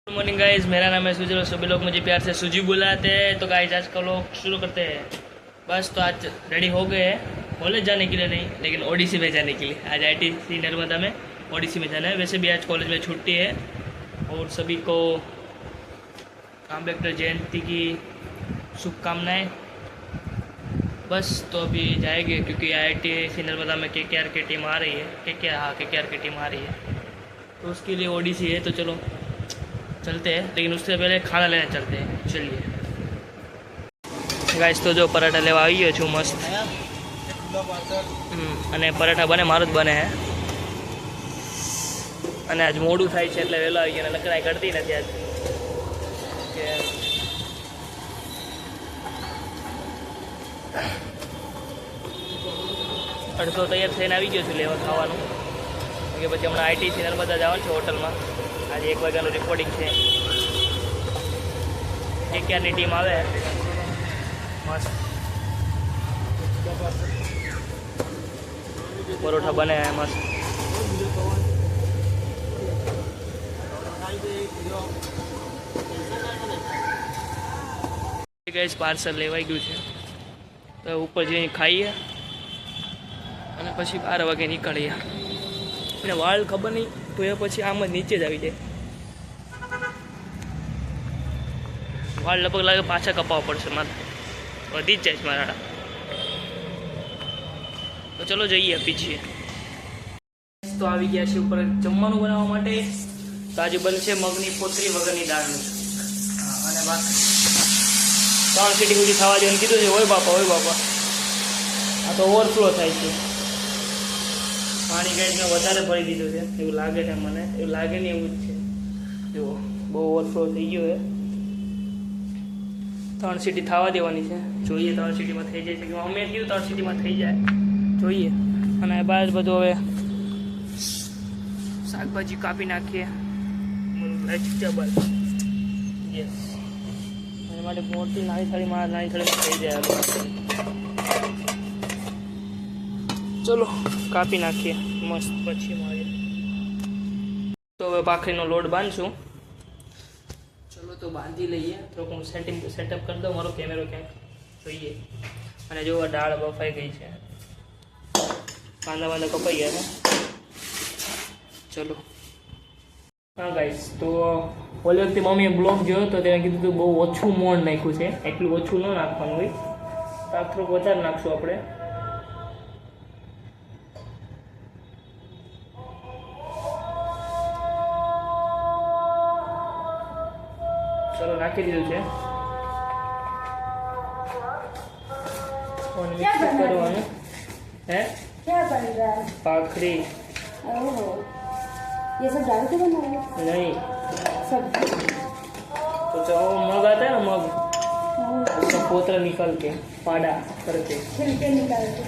Good morning guys, मेरा नाम है सुजी और सभी लोग मुझे प्यार से सुजी बुलाते हैं। तो गाइज आज का लोग शुरू करते हैं। बस तो आज रेडी हो गए हैं कॉलेज जाने के लिए, नहीं लेकिन ओडीसी में जाने के लिए। आज आईटीसी नर्मदा में ओडीसी में जाना है। वैसे भी आज कॉलेज में छुट्टी है और सभी को अम्बेडकर जयंती की शुभकामनाएं। बस तो अभी जाएंगे क्योंकि आईटीसी नर्मदा में केकेआर की टीम आ रही है। केकेआर की टीम आ रही है तो उसके लिए ओडीसी है। तो चलो चलते हैं, लेकिन उससे पहले खाना लेने चलते हैं। चलिए गाइस, तो जो पराठा लेवा આવી ગયો છું મસ્ત, અને પરાઠા બને મારું જ બને છે। અને આજ મોડું થાય છે એટલે વહેલો આવી ગયો, નકરાઈ કરતી નથી આજ કે અડધો તૈયાર થઈને આવી ગયો છું લેવા ખાવાનું, કે પછી હમણાં આઈટીસી નર્મદા જવાનું છે હોટલમાં। आज 1 વાગ્યાનું रिकॉर्डिंग है। केकेआरनी टीम आवे मस्त परोठा बने हैं मस्त। गाइस पार्सल लेवाई गયું છે તો ઉપર જઈને ખાઈએ અને પછી 12 વાગે નીકળીએ। અને વાળ ખબર નહીં તો એ પછી આમ જ નીચે જ આવી જાય। વાળ લગભગ લાગે પાછા કપાવવા પડશે, મારે વધી જ જાય છે મારા। તો ચલો જઈએ પીછે। તો આવી ગયા છે ઉપર જમવાનું બનાવવા માટે। તો આજે બનશે મગની પોતરી વગરની દાળનું અને ભાખરી। 3 સીટી સુધી ખાવા દેવાનું કીધું છે। ઓય બાપા આ તો ઓવરફ્લો થાય છે। पानी गाइस में વધારે ભરી દીધું છે એવું લાગે છે મને। એવું લાગે નહીં, એવું જ છે। જો બહુ ઓવરફ્લો થઈ ગયો છે। 3 સીટી થવા દેવાની છે। જોઈએ 3 સીટીમાં થઈ જાય છે કે અમે કીધું 3 સીટીમાં થઈ જાય, જોઈએ। અને બહાર બધું હવે શાકભાજી કાપી નાખીએ, વેજીટેબલ। યસ, એના માટે મોટી નાની થાળીમાં થઈ જાય। चलो कापी नाखिए मस्त, पछी मारिए। तो હવે ભાખરીનો લોટ બાંધશું। ચલો તો બાંધી લઈએ। તો હું સેટઅપ કરી દઉં, મારો કેમેરો ક્યાંક જોઈએ। અને જો દાળ બફાઈ ગઈ છે, કાંદા કપાઈ ગયા છે। ચલો હા ગાઈસ, તો ઓલી વખતે મમ્મીએ બ્લોગ જોયો તો તેને કીધું હતું બહુ ઓછું મોણ નાખ્યું છે। એટલું ઓછું ન નાખવાનું હોય, તો આ થોડુંક વધારે નાખશું આપણે। चलो नाखी दीधुं छे। और मिक्स करवानुं है। क्या बन रहा है? भाखरी। ओह, ये सब डाल के बना है? नहीं, सब्जी। तो जो मग आता है ना, मग उसका पोतरा निकाल के पाड़ा करके छिलके निकाल के।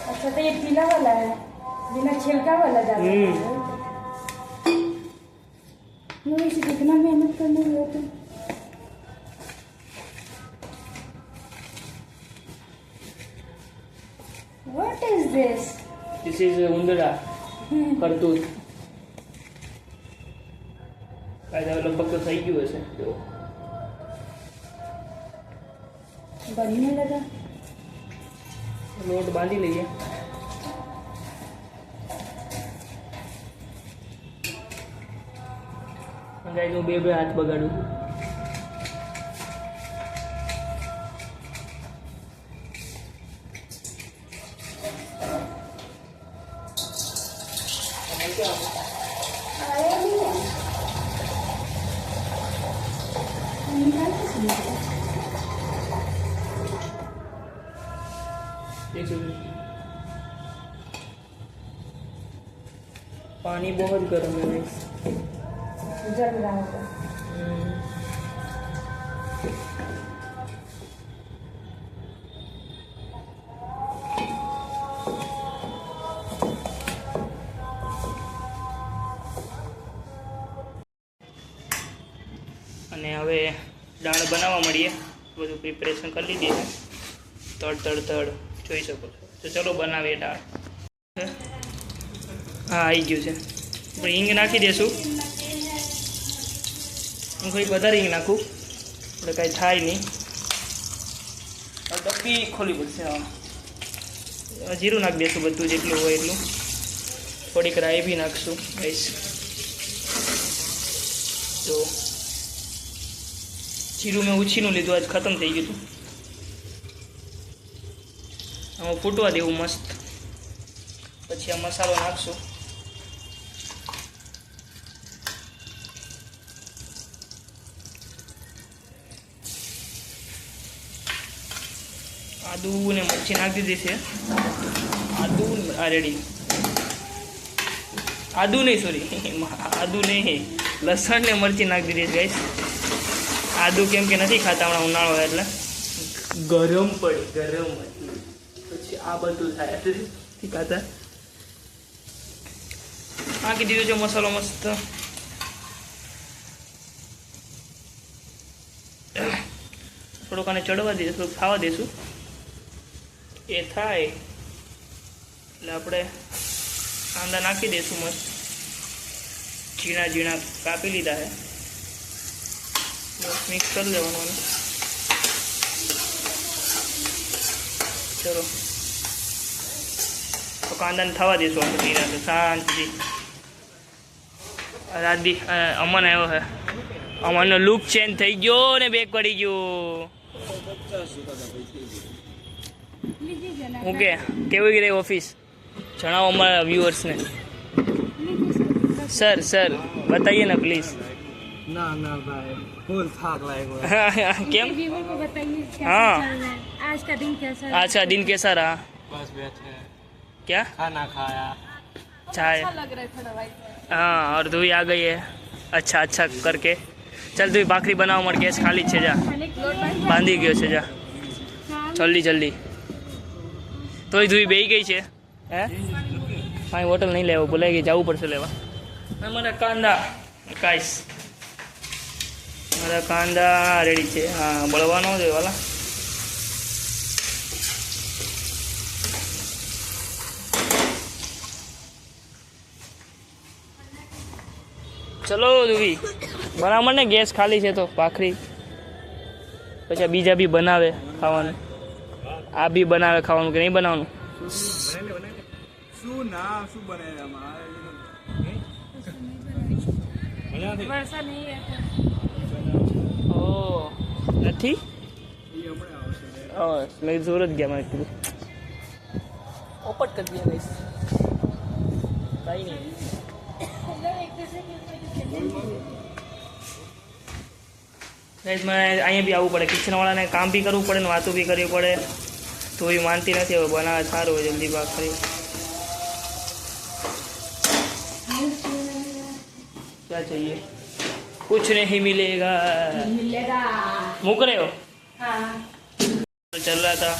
अच्छा, तो ये पीला वाला है, बिना छिलका वाला डाल। इसे कितना मेहनत करना हुआ तो। What is this? This is उंदरा करतूत। लगभग तो सही क्यों है तो बनने लगा। लोट बांधी लीजिए। गाइस હું બે હાથ બગાડું। पानी बहुत गर्म है गाइस, जल रहा होगा। અને હવે દાળ બનાવવા મળીએ। બધું પ્રિપેરેશન કરી લીધી છે। તડ જોઈ શકો છો। તો ચલો બનાવીએ દાળ। હા આવી ગયું છે. આપણે હિંગ નાખી દઈશું. હું કંઈક વધારે હિંગ નાખું એટલે કાંઈ થાય નહીં. ડબ્બી ખોલી પડશે. હા જીરું નાખી દઈશું બધું જેટલું હોય એટલું. થોડીક રાઈ બી નાખશું ગાઈસ. તો જીરું મેં ઉછીનું લીધું, આજ ખતમ થઈ ગયું હતું. આમાં ફૂટવા દેવું મસ્ત. પછી આ મસાલો નાખશું. આદુ ને મરચી નાખી દીધી છે. આદુ આ રેડી. આદુ નહીં સોરી આદુ નહીં, લસણ ને મરચી નાખી દીધી છે ગાઈસ. આદુ કેમ કે નથી ખાતા હમણાં ઉનાળો હોય એટલે ગરમ પડે ગરમ. પછી આ બધું થાય ખાતા. નાખી દીધું છે મસાલો મસ્ત. થોડુંક આને ચડવા દઈશું, થોડુંક ખાવા દઈશું. એ થાય એટલે આપણે કાંદા નાખી દઈશું મસ્ત. ઝીણા ઝીણા કાપી લીધા છે. બસ મિક્સ કરી દેવાનું. ચલો તો કાંદાને થવા દઈશું આપણે ધીરે શાંતિથી. રાતદી અમન આવ્યો છે. અમનનો લુક ચેન્જ થઈ ગયો ને બેગ પડી ગયો. ઓકે કેવી ગઈ ઓફિસ જણાવો અમારા વ્યુઅર્સને. સર बताइए ना प्लीज. ना ना भाई फुल थाक लायक કેમ? व्यूअर को बताइए कैसा हाँ। चल रहा है आज का दिन कैसा आज का दिन कैसा रहा? बस बैठे क्या खाना खाया चाय? लग रहा है थोड़ा भाई. हाँ और तू आ गई है अच्छा अच्छा करके. चल तू भाखरी बनाव मर गैस खाली છે જા. બાંધી ગયો છે જા જલ્દી જલ્દી. તોય ધુઈ બેહી ગઈ છે. હે કાંઈ હોટલ નહીં લેવો, ભૂલાઈ ગઈ, જવું પડશે લેવા. મારા કાંદા કાઈસ, મારા કાંદા રેડી છે. હા બળવાનો છે વાલા. ચલો ધુવી બનાવ ને, ગેસ ખાલી છે તો ભાખરી. પછી આ બીજા બી બનાવે ખાવાનું, આ બી બનાવે ખાવાનું કે નહીં બનાવવાનું? શું ના શું બને वर्षा नहीं है ઓ નથી મેં જોર જ ગયા. મને કીધું ઓપટ કરી દે ગઈશ. કઈ નહીં ગાઈસ, મને અહીંયા બી આવવું પડે. કિચનવાળાને કામ બી કરવું પડે ને વાતો બી કરવી પડે. તો એ માનતી નથી. હવે બનાવે સારું હોય જલ્દી ભાખરી. क्या चाहिए? कुछ नहीं मिलेगा. मुक रहे हो? चल रहा था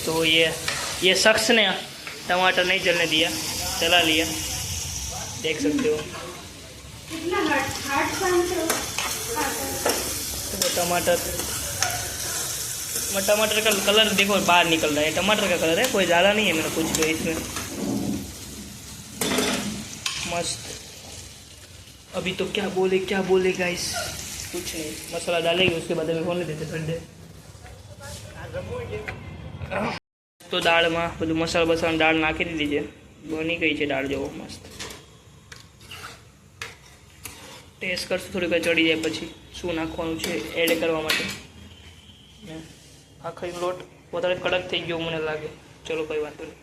तो ये शख्स ने टमाटर नहीं चलने दिया, चला लिया. देख सकते हो तो टमाटर का कलर देखो बाहर निकल रहा है. टमाटर का कलर है, कोई ज़्यादा नहीं है. मैंने कुछ जो इसमें मस्त. अभी तो क्या बोले गाइस, कुछ नहीं. मसाला डालेंगे उसके बाद हमें होने देते ठंडे. તો દાળમાં બધું મસાલા બસાલા દાળ નાખી દીધી છે. બની ગઈ છે દાળ જેવો મસ્ત. ટેસ્ટ કરશું થોડીક ચડી જાય પછી શું નાખવાનું છે એડ કરવા માટે. આખરી લોટ વધારે કડક થઈ ગયો મને લાગે. ચલો કોઈ વાંધો નહીં.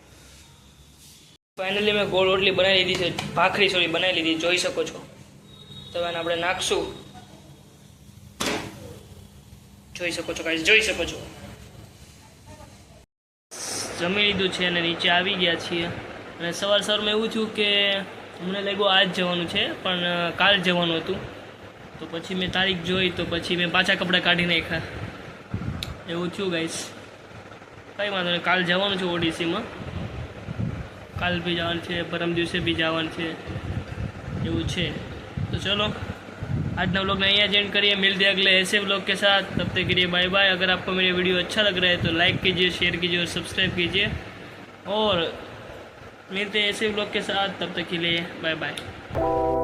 ફાઇનલી મેં ગોળ રોટલી બનાવી લીધી છે. ભાખરી સોરી બનાવી લીધી, જોઈ શકો છો. તો એને આપણે નાખશું. જોઈ શકો છો ગાઈસ, જોઈ શકો છો. જમી લીધું છે અને નીચે આવી ગયા છીએ. અને સવારમાં એવું થયું કે મને લાગ્યું આજ જવાનું છે પણ કાલ જવાનું હતું. તો પછી મેં તારીખ જોઈ તો પછી મેં પાછા કપડાં કાઢી નાખ્યા. એવું થયું ગાઈસ. કંઈ વાંધો નહીં, કાલ જવાનું છે ઓડિસીમાં. કાલ બી જવાનું છે, પરમ દિવસે બી જવાનું છે, એવું છે. तो चलो आज ना व्लॉग में यहाँ एंड करिए. मिलते हैं अगले ऐसे व्लॉग के साथ. तब तक के लिए बाय बाय. अगर आपको मेरे वीडियो अच्छा लग रहा है तो लाइक कीजिए, शेयर कीजिए और सब्सक्राइब कीजिए. और मिलते हैं ऐसे व्लॉग के साथ, तब तक के लिए बाय बाय।